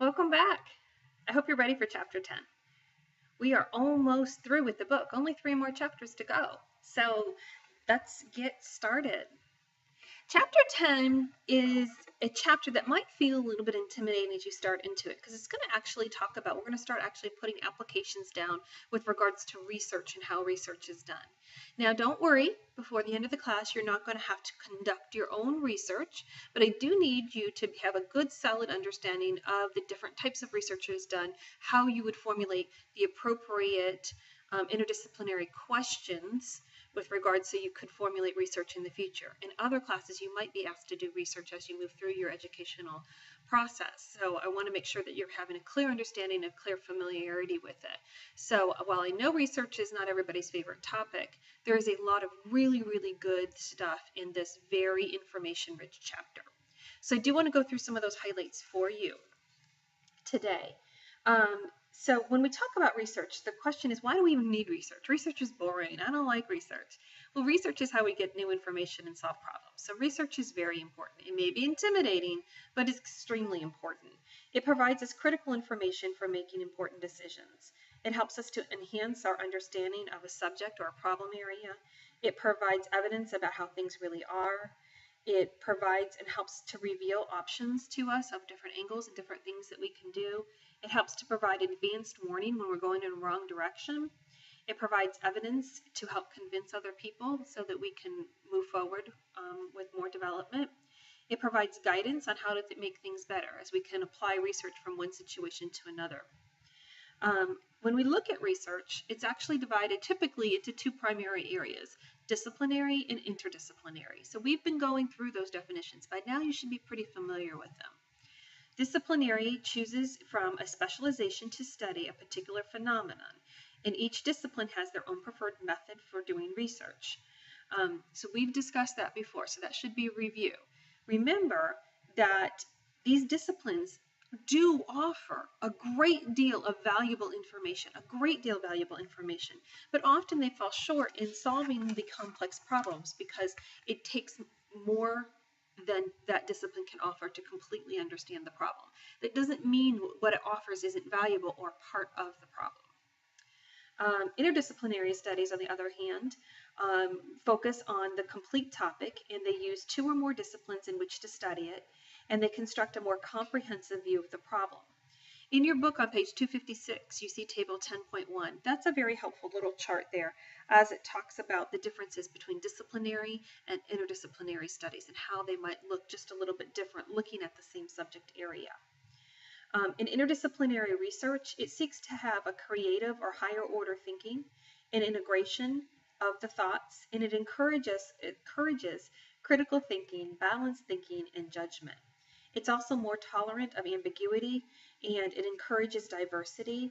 Welcome back. I hope you're ready for chapter 10. We are almost through with the book, only 3 more chapters to go. So let's get started. Chapter 10 is a chapter that might feel a little bit intimidating as you start into it, because it's going to actually talk about, we're going to start actually putting applications down with regards to research and how research is done. Now, don't worry, before the end of the class, you're not going to have to conduct your own research, but I do need you to have a good, solid understanding of the different types of research that is done, how you would formulate the appropriate interdisciplinary questions with regards so you could formulate research in the future. In other classes, you might be asked to do research as you move through your educational process. So I want to make sure that you're having a clear understanding of clear familiarity with it. So while I know research is not everybody's favorite topic, there is a lot of really, really good stuff in this very information-rich chapter. So I do want to go through some of those highlights for you today. So when we talk about research, the question is, why do we even need research? Research is boring. I don't like research. Well, research is how we get new information and solve problems. So research is very important. It may be intimidating, but it's extremely important. It provides us critical information for making important decisions. It helps us to enhance our understanding of a subject or a problem area. It provides evidence about how things really are. It provides and helps to reveal options to us of different angles and different things that we can do. It helps to provide advanced warning when we're going in the wrong direction. It provides evidence to help convince other people so that we can move forward with more development. It provides guidance on how to make things better as we can apply research from one situation to another. When we look at research, it's actually divided typically into 2 primary areas, disciplinary and interdisciplinary. So we've been going through those definitions. By now you should be pretty familiar with them. Disciplinary chooses from a specialization to study a particular phenomenon, and each discipline has their own preferred method for doing research. So we've discussed that before, so that should be a review. Remember that these disciplines do offer a great deal of valuable information, but often they fall short in solving the complex problems because it takes more than that discipline can offer to completely understand the problem. That doesn't mean what it offers isn't valuable or part of the problem. Interdisciplinary studies, on the other hand, focus on the complete topic, and they use 2 or more disciplines in which to study it, and they construct a more comprehensive view of the problem. In your book on page 256, you see table 10.1. That's a very helpful little chart there as it talks about the differences between disciplinary and interdisciplinary studies and how they might look just a little bit different looking at the same subject area. In interdisciplinary research, it seeks to have a creative or higher order thinking and integration of the thoughts, and it encourages critical thinking, balanced thinking, and judgment. It's also more tolerant of ambiguity, and it encourages diversity.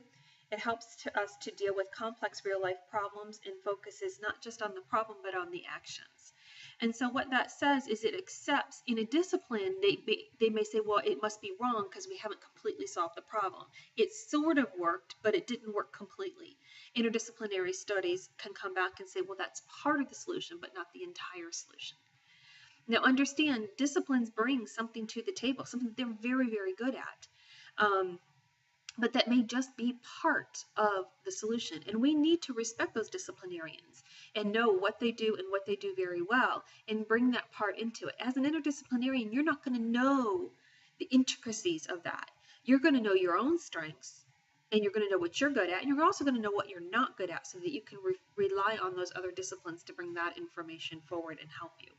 It helps us to deal with complex real-life problems and focuses not just on the problem, but on the actions. And so what that says is it accepts in a discipline, they may say, well, it must be wrong because we haven't completely solved the problem. It sort of worked, but it didn't work completely. Interdisciplinary studies can come back and say, well, that's part of the solution, but not the entire solution. Now understand, disciplines bring something to the table, something they're very, very good at. But that may just be part of the solution. And we need to respect those disciplinarians and know what they do and what they do very well and bring that part into it. As an interdisciplinarian, you're not going to know the intricacies of that. You're going to know your own strengths, and you're going to know what you're good at, and you're also going to know what you're not good at so that you can rely on those other disciplines to bring that information forward and help you.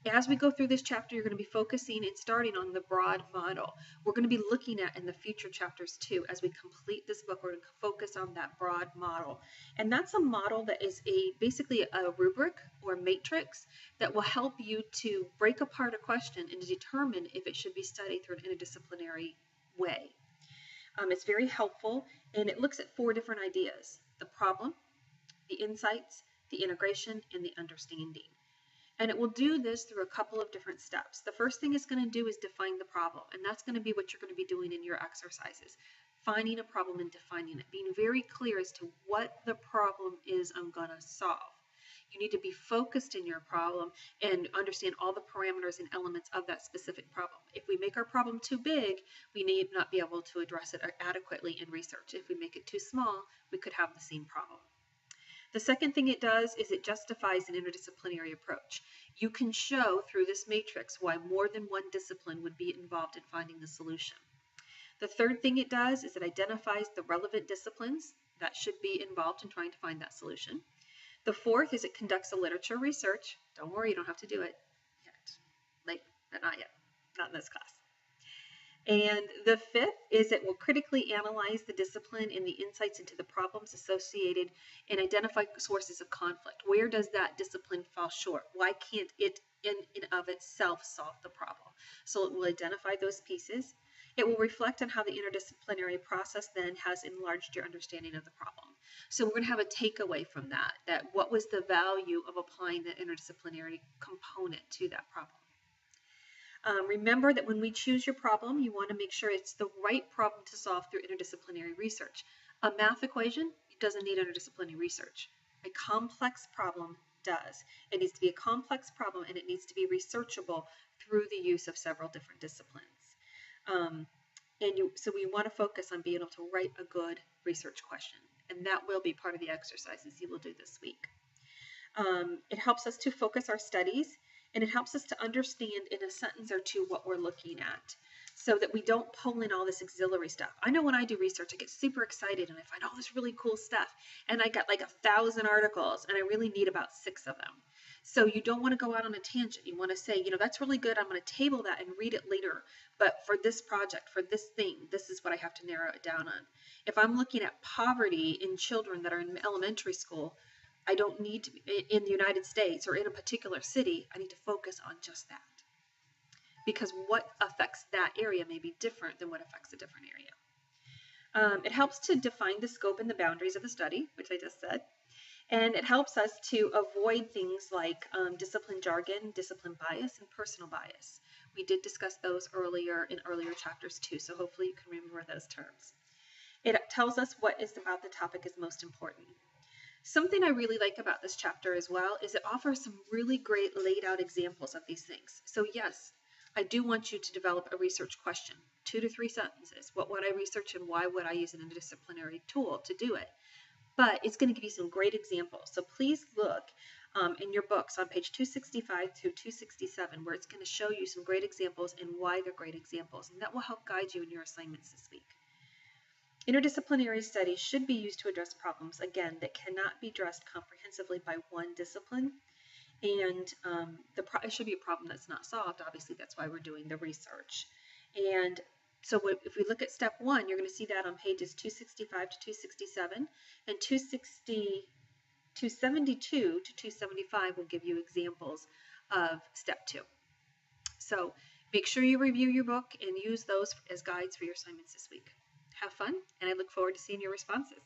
As we go through this chapter, you're going to be focusing and starting on the broad model. We're going to be looking at in the future chapters too. As we complete this book, we're going to focus on that broad model. And that's a model that is basically a rubric or matrix that will help you to break apart a question and to determine if it should be studied through an interdisciplinary way. It's very helpful, and it looks at 4 different ideas: the problem, the insights, the integration, and the understanding. And it will do this through a couple of different steps. The first thing it's going to do is define the problem, and that's going to be what you're going to be doing in your exercises. Finding a problem and defining it, being very clear as to what the problem is I'm going to solve. You need to be focused in your problem and understand all the parameters and elements of that specific problem. If we make our problem too big, we need not be able to address it adequately in research. If we make it too small, we could have the same problem. The second thing it does is it justifies an interdisciplinary approach. You can show through this matrix why more than one discipline would be involved in finding the solution. The third thing it does is it identifies the relevant disciplines that should be involved in trying to find that solution. The fourth is it conducts a literature research. Don't worry, you don't have to do it yet. Not yet, not in this class. And the fifth is it will critically analyze the discipline and the insights into the problems associated and identify sources of conflict. Where does that discipline fall short? Why can't it in and of itself solve the problem? So it will identify those pieces. It will reflect on how the interdisciplinary process then has enlarged your understanding of the problem. So we're going to have a takeaway from that what was the value of applying the interdisciplinary component to that problem. Remember that when we choose your problem, you want to make sure it's the right problem to solve through interdisciplinary research. A math equation doesn't need interdisciplinary research. A complex problem does. It needs to be a complex problem and it needs to be researchable through the use of several different disciplines. So we want to focus on being able to write a good research question, and that will be part of the exercises you will do this week. It helps us to focus our studies, and it helps us to understand in a sentence or two what we're looking at so that we don't pull in all this auxiliary stuff. I know when I do research, I get super excited and I find all this really cool stuff, and I got like 1,000 articles and I really need about 6 of them. So you don't want to go out on a tangent. You want to say, that's really good. I'm going to table that and read it later. But for this project, for this thing, this is what I have to narrow it down on. If I'm looking at poverty in children that are in elementary school, I don't need to be in the United States or in a particular city. I need to focus on just that, because what affects that area may be different than what affects a different area. It helps to define the scope and the boundaries of the study, which I just said. And it helps us to avoid things like discipline jargon, discipline bias, and personal bias. We did discuss those earlier in earlier chapters too, so hopefully you can remember those terms. It tells us what is about the topic is most important. Something I really like about this chapter as well is it offers some really great laid out examples of these things. So yes, I do want you to develop a research question, 2 to 3 sentences. What would I research and why would I use an interdisciplinary tool to do it? But it's going to give you some great examples. So please look in your books on page 265 through 267, where it's going to show you some great examples and why they're great examples. And that will help guide you in your assignments this week. Interdisciplinary studies should be used to address problems, again, that cannot be addressed comprehensively by one discipline. And it should be a problem that's not solved. Obviously, that's why we're doing the research. And so if we look at step 1, you're going to see that on pages 265 to 267, and 272 to 275 will give you examples of step 2. So make sure you review your book and use those as guides for your assignments this week. Have fun, and I look forward to seeing your responses.